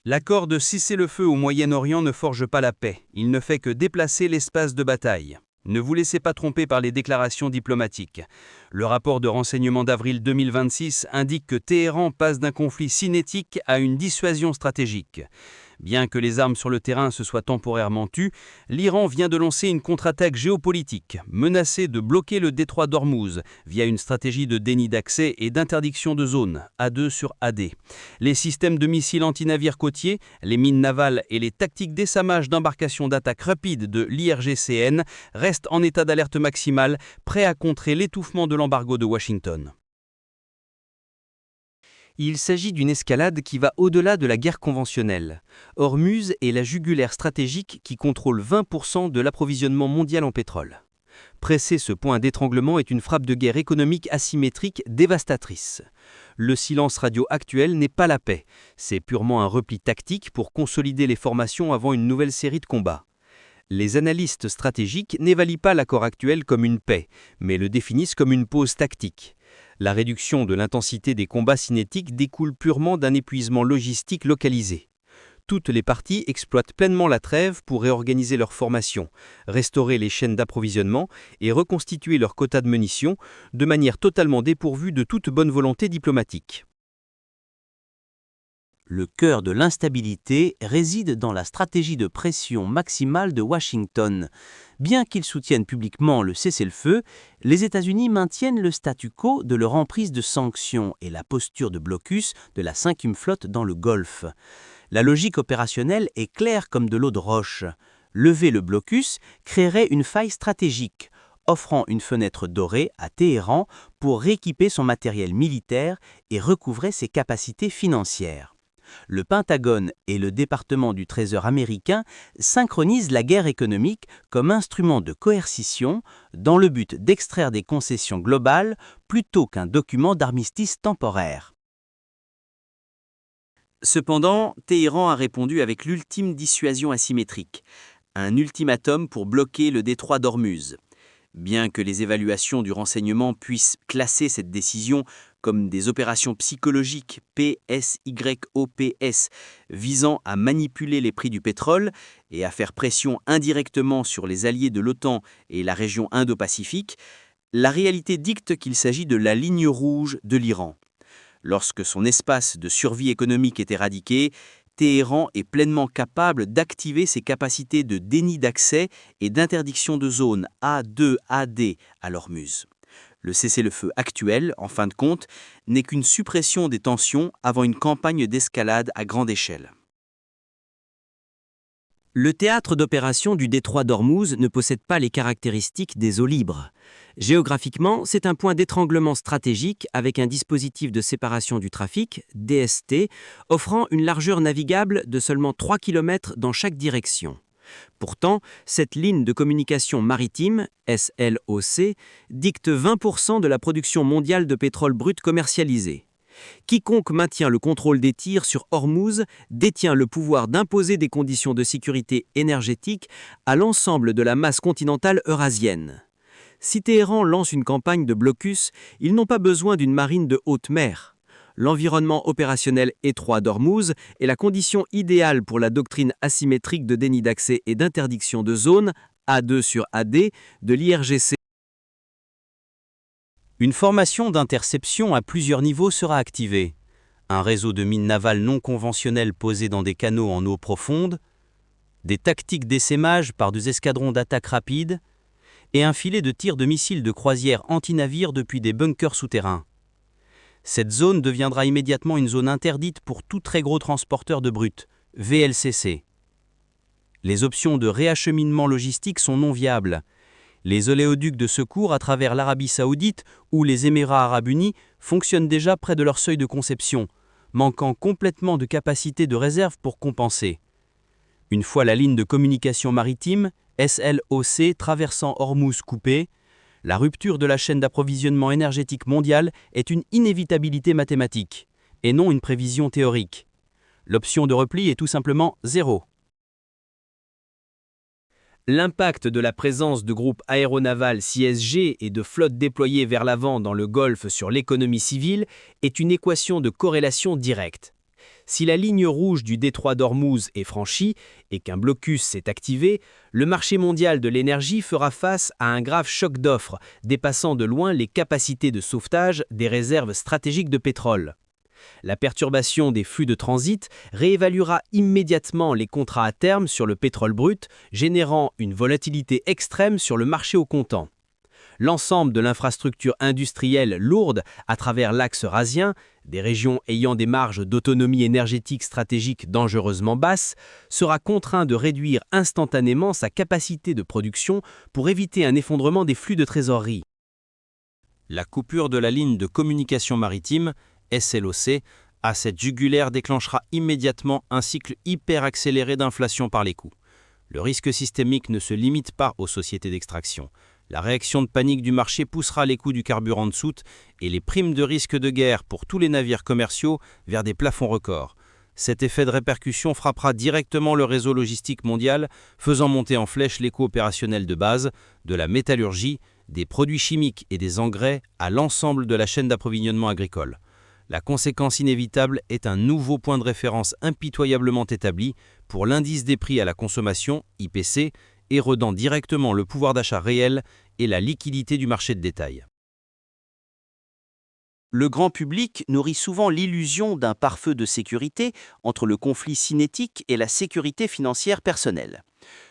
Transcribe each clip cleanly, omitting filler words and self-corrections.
L'accord de cessez-le-feu au Moyen-Orient ne forge pas la paix, il ne fait que déplacer l'espace de bataille. Ne vous laissez pas tromper par les déclarations diplomatiques. Le rapport de renseignement d'avril 2026 indique que Téhéran passe d'un conflit cinétique à une dissuasion stratégique. Bien que les armes sur le terrain se soient temporairement tues, l'Iran vient de lancer une contre-attaque géopolitique, menacée de bloquer le détroit d'Ormuz via une stratégie de déni d'accès et d'interdiction de zone, A2 sur AD. Les systèmes de missiles anti-navires côtiers, les mines navales et les tactiques d'essamage d'embarcations d'attaque rapide de l'IRGCN restent en état d'alerte maximale, prêts à contrer l'étouffement de l'embargo de Washington. Il s'agit d'une escalade qui va au-delà de la guerre conventionnelle. Ormuz est la jugulaire stratégique qui contrôle 20% de l'approvisionnement mondial en pétrole. Presser ce point d'étranglement est une frappe de guerre économique asymétrique dévastatrice. Le silence radio actuel n'est pas la paix, c'est purement un repli tactique pour consolider les formations avant une nouvelle série de combats. Les analystes stratégiques n'évaluent pas l'accord actuel comme une paix, mais le définissent comme une pause tactique. La réduction de l'intensité des combats cinétiques découle purement d'un épuisement logistique localisé. Toutes les parties exploitent pleinement la trêve pour réorganiser leur formation, restaurer les chaînes d'approvisionnement et reconstituer leur quota de munitions de manière totalement dépourvue de toute bonne volonté diplomatique. Le cœur de l'instabilité réside dans la stratégie de pression maximale de Washington. Bien qu'ils soutiennent publiquement le cessez-le-feu, les États-Unis maintiennent le statu quo de leur emprise de sanctions et la posture de blocus de la 5e flotte dans le Golfe. La logique opérationnelle est claire comme de l'eau de roche. Lever le blocus créerait une faille stratégique, offrant une fenêtre dorée à Téhéran pour rééquiper son matériel militaire et recouvrer ses capacités financières. Le Pentagone et le département du Trésor américain synchronisent la guerre économique comme instrument de coercition dans le but d'extraire des concessions globales plutôt qu'un document d'armistice temporaire. Cependant, Téhéran a répondu avec l'ultime dissuasion asymétrique, un ultimatum pour bloquer le détroit d'Ormuz. Bien que les évaluations du renseignement puissent classer cette décision comme des opérations psychologiques PSYOPS visant à manipuler les prix du pétrole et à faire pression indirectement sur les alliés de l'OTAN et la région Indo-Pacifique, la réalité dicte qu'il s'agit de la ligne rouge de l'Iran. Lorsque son espace de survie économique est éradiqué, Téhéran est pleinement capable d'activer ses capacités de déni d'accès et d'interdiction de zone A2-AD à l'Ormuz. Le cessez-le-feu actuel, en fin de compte, n'est qu'une suppression des tensions avant une campagne d'escalade à grande échelle. Le théâtre d'opération du détroit d'Ormuz ne possède pas les caractéristiques des eaux libres. Géographiquement, c'est un point d'étranglement stratégique avec un dispositif de séparation du trafic, DST, offrant une largeur navigable de seulement 3 km dans chaque direction. Pourtant, cette ligne de communication maritime, SLOC, dicte 20% de la production mondiale de pétrole brut commercialisée. Quiconque maintient le contrôle des tirs sur Ormuz détient le pouvoir d'imposer des conditions de sécurité énergétique à l'ensemble de la masse continentale eurasienne. Si Téhéran lance une campagne de blocus, ils n'ont pas besoin d'une marine de haute mer. L'environnement opérationnel étroit d'Ormuz est la condition idéale pour la doctrine asymétrique de déni d'accès et d'interdiction de zone, A2 sur AD, de l'IRGC. Une formation d'interception à plusieurs niveaux sera activée. Un réseau de mines navales non conventionnelles posées dans des canaux en eau profonde, des tactiques d'essaimage par des escadrons d'attaque rapide et un filet de tir de missiles de croisière anti-navires depuis des bunkers souterrains. Cette zone deviendra immédiatement une zone interdite pour tout très gros transporteur de brut, VLCC. Les options de réacheminement logistique sont non viables. Les oléoducs de secours à travers l'Arabie Saoudite ou les Émirats Arabes Unis fonctionnent déjà près de leur seuil de conception, manquant complètement de capacité de réserve pour compenser. Une fois la ligne de communication maritime, SLOC, traversant Ormuz coupée, la rupture de la chaîne d'approvisionnement énergétique mondiale est une inévitabilité mathématique, et non une prévision théorique. L'option de repli est tout simplement 0. L'impact de la présence de groupes aéronavals CSG et de flottes déployées vers l'avant dans le Golfe sur l'économie civile est une équation de corrélation directe. Si la ligne rouge du détroit d'Ormuz est franchie et qu'un blocus s'est activé, le marché mondial de l'énergie fera face à un grave choc d'offres, dépassant de loin les capacités de sauvetage des réserves stratégiques de pétrole. La perturbation des flux de transit réévaluera immédiatement les contrats à terme sur le pétrole brut, générant une volatilité extrême sur le marché au comptant. L'ensemble de l'infrastructure industrielle lourde à travers l'axe eurasien, des régions ayant des marges d'autonomie énergétique stratégique dangereusement basses, sera contraint de réduire instantanément sa capacité de production pour éviter un effondrement des flux de trésorerie. La coupure de la ligne de communication maritime, SLOC, à cette jugulaire déclenchera immédiatement un cycle hyper accéléré d'inflation par les coûts. Le risque systémique ne se limite pas aux sociétés d'extraction. La réaction de panique du marché poussera les coûts du carburant de soute et les primes de risque de guerre pour tous les navires commerciaux vers des plafonds records. Cet effet de répercussion frappera directement le réseau logistique mondial, faisant monter en flèche les coûts opérationnels de base, de la métallurgie, des produits chimiques et des engrais à l'ensemble de la chaîne d'approvisionnement agricole. La conséquence inévitable est un nouveau point de référence impitoyablement établi pour l'indice des prix à la consommation, IPC, érodant directement le pouvoir d'achat réel et la liquidité du marché de détail. Le grand public nourrit souvent l'illusion d'un pare-feu de sécurité entre le conflit cinétique et la sécurité financière personnelle.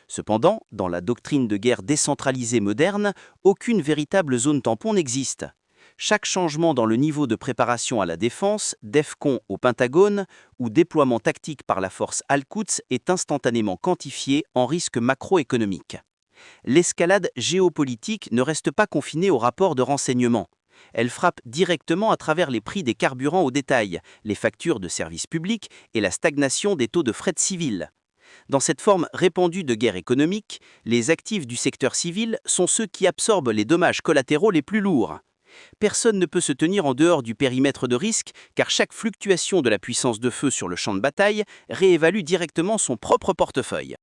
Cependant, dans la doctrine de guerre décentralisée moderne, aucune véritable zone tampon n'existe. Chaque changement dans le niveau de préparation à la défense, DEFCON au Pentagone ou déploiement tactique par la force Al-Quds est instantanément quantifié en risque macroéconomique. L'escalade géopolitique ne reste pas confinée aux rapports de renseignement. Elle frappe directement à travers les prix des carburants au détail, les factures de services publics et la stagnation des taux de fret civil. Dans cette forme répandue de guerre économique, les actifs du secteur civil sont ceux qui absorbent les dommages collatéraux les plus lourds. Personne ne peut se tenir en dehors du périmètre de risque car chaque fluctuation de la puissance de feu sur le champ de bataille réévalue directement son propre portefeuille.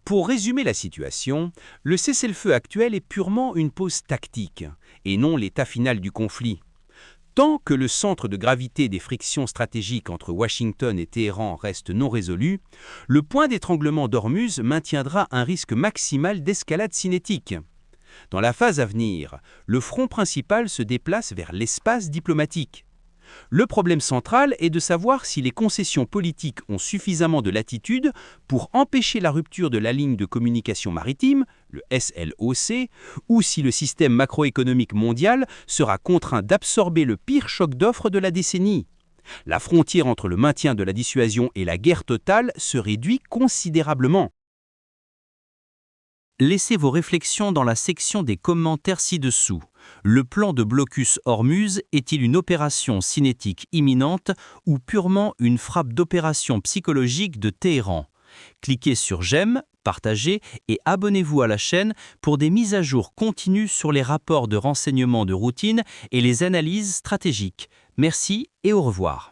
Pour résumer la situation, le cessez-le-feu actuel est purement une pause tactique et non l'état final du conflit. Tant que le centre de gravité des frictions stratégiques entre Washington et Téhéran reste non résolu, le point d'étranglement d'Ormuz maintiendra un risque maximal d'escalade cinétique. Dans la phase à venir, le front principal se déplace vers l'espace diplomatique. Le problème central est de savoir si les concessions politiques ont suffisamment de latitude pour empêcher la rupture de la ligne de communication maritime, le SLOC, ou si le système macroéconomique mondial sera contraint d'absorber le pire choc d'offres de la décennie. La frontière entre le maintien de la dissuasion et la guerre totale se réduit considérablement. Laissez vos réflexions dans la section des commentaires ci-dessous. Le plan de blocus Ormuz est-il une opération cinétique imminente ou purement une frappe d'opération psychologique de Téhéran? Cliquez sur j'aime, partagez et abonnez-vous à la chaîne pour des mises à jour continues sur les rapports de renseignement de routine et les analyses stratégiques. Merci et au revoir.